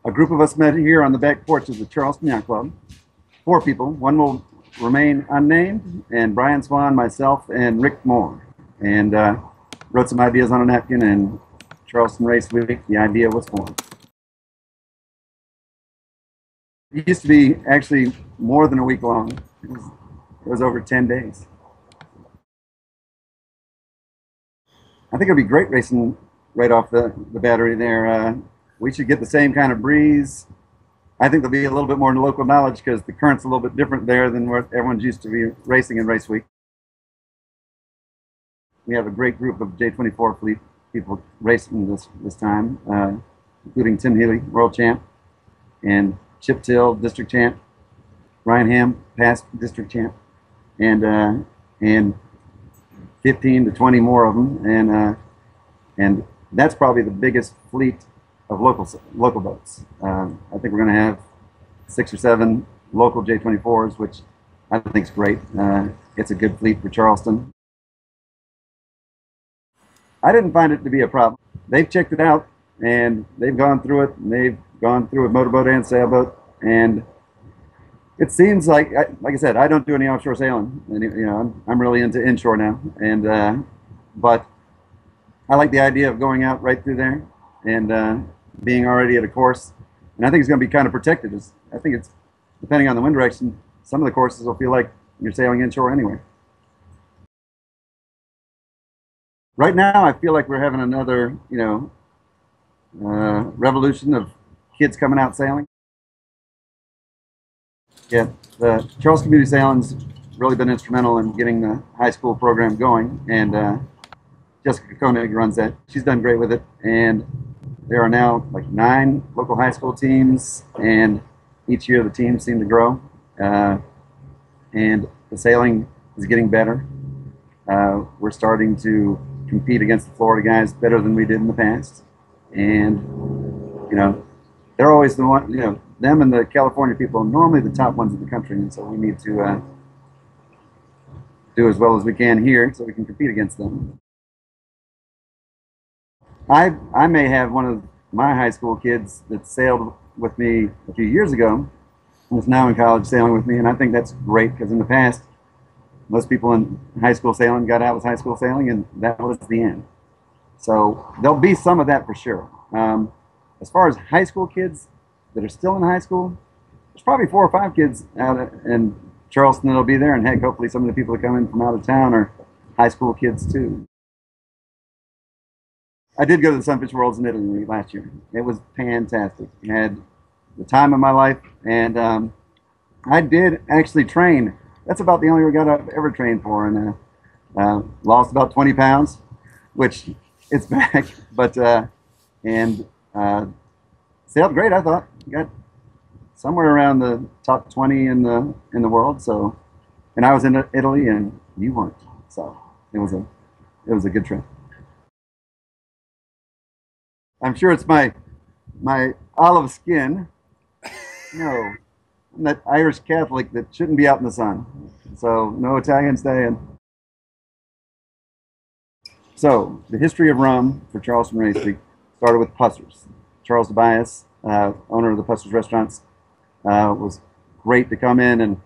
A group of us met here on the back porch of the Charleston Yacht Club. 4 people. One will remain unnamed, and Brian Swan, myself, and Rick Moore. And wrote some ideas on a napkin, and Charleston Race Week, the idea was formed. It used to be actually more than a week long. It was over 10 days. I think it'll be great racing right off the battery there. We should get the same kind of breeze. I think there'll be a little bit more local knowledge because the current's a little bit different there than what everyone's used to be racing in Race Week. We have a great group of J24 fleet people racing this time, including Tim Healy, world champ, and Chip Till, district champ, Ryan Hamm, past district champ, and 15 to 20 more of them, and that's probably the biggest fleet of local boats. I think we're going to have 6 or 7 local J24s, which I think is great. It's a good fleet for Charleston. I didn't find it to be a problem. They've checked it out, and they've gone through it, and they've gone through a motorboat and sailboat, and it seems like I said, I don't do any offshore sailing, and you know, I'm really into inshore now, and but I like the idea of going out right through there and being already at a course, and I think it's going to be kind of protected. I think it's, depending on the wind direction, some of the courses will feel like you're sailing inshore anyway. Right now, I feel like we're having another, you know, revolution of kids coming out sailing. Yeah, the Charleston Community Sailing's really been instrumental in getting the high school program going, and Jessica Koenig runs that. She's done great with it, and there are now like 9 local high school teams, and each year the teams seem to grow, and the sailing is getting better. We're starting to compete against the Florida guys better than we did in the past, and you know, they're always the one, you know, them and the California people are normally the top ones in the country, and so we need to do as well as we can here so we can compete against them. I may have one of my high school kids that sailed with me a few years ago and is now in college sailing with me, and I think that's great because in the past, most people in high school sailing got out with high school sailing, and that was the end. So there'll be some of that for sure. As far as high school kids that are still in high school, there's probably 4 or 5 kids out in Charleston that'll be there, and heck, hopefully some of the people that come in from out of town are high school kids too. I did go to the Sunfish Worlds in Italy last year. It was fantastic. I had the time of my life, and I did actually train. That's about the only regatta I've ever trained for, and lost about 20 pounds, which it's back, but sailed great, I thought. Got somewhere around the top 20 in the world. So, and I was in Italy, and you weren't. So it was a good trip. I'm sure it's my olive skin. No, I'm that Irish Catholic that shouldn't be out in the sun. So no Italian staying. So the history of rum for Charleston Race Week started with Pussers. Charles Tobias, owner of the Pussers Restaurants, was great to come in and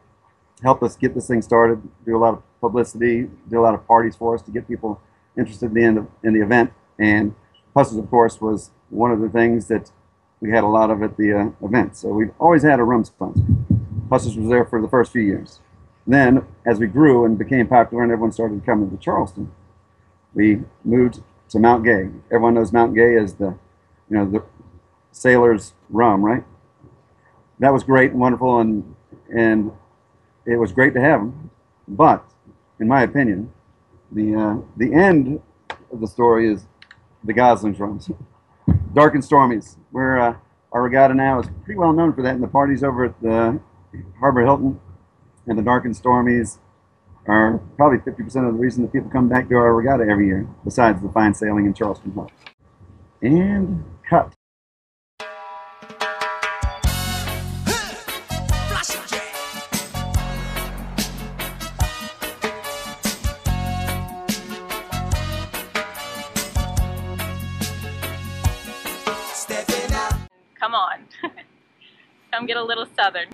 help us get this thing started, do a lot of publicity, do a lot of parties for us to get people interested in the event. And Pussers, of course, was one of the things that we had a lot of at the event. So we've always had a rum sponsor. Pussers was there for the first few years. Then, as we grew and became popular and everyone started coming to Charleston, we moved to Mount Gay. Everyone knows Mount Gay is the sailor's rum, right? That was great and wonderful, and it was great to have them. But, in my opinion, the end of the story is the Gosling's rums. Dark and Stormies, where our regatta now is pretty well known for that, and the parties over at the Harbor Hilton and the Dark and Stormies are probably 50% of the reason that people come back to our regatta every year, besides the fine sailing in Charleston Harbor. And cut. Come on. Come get a little Southern.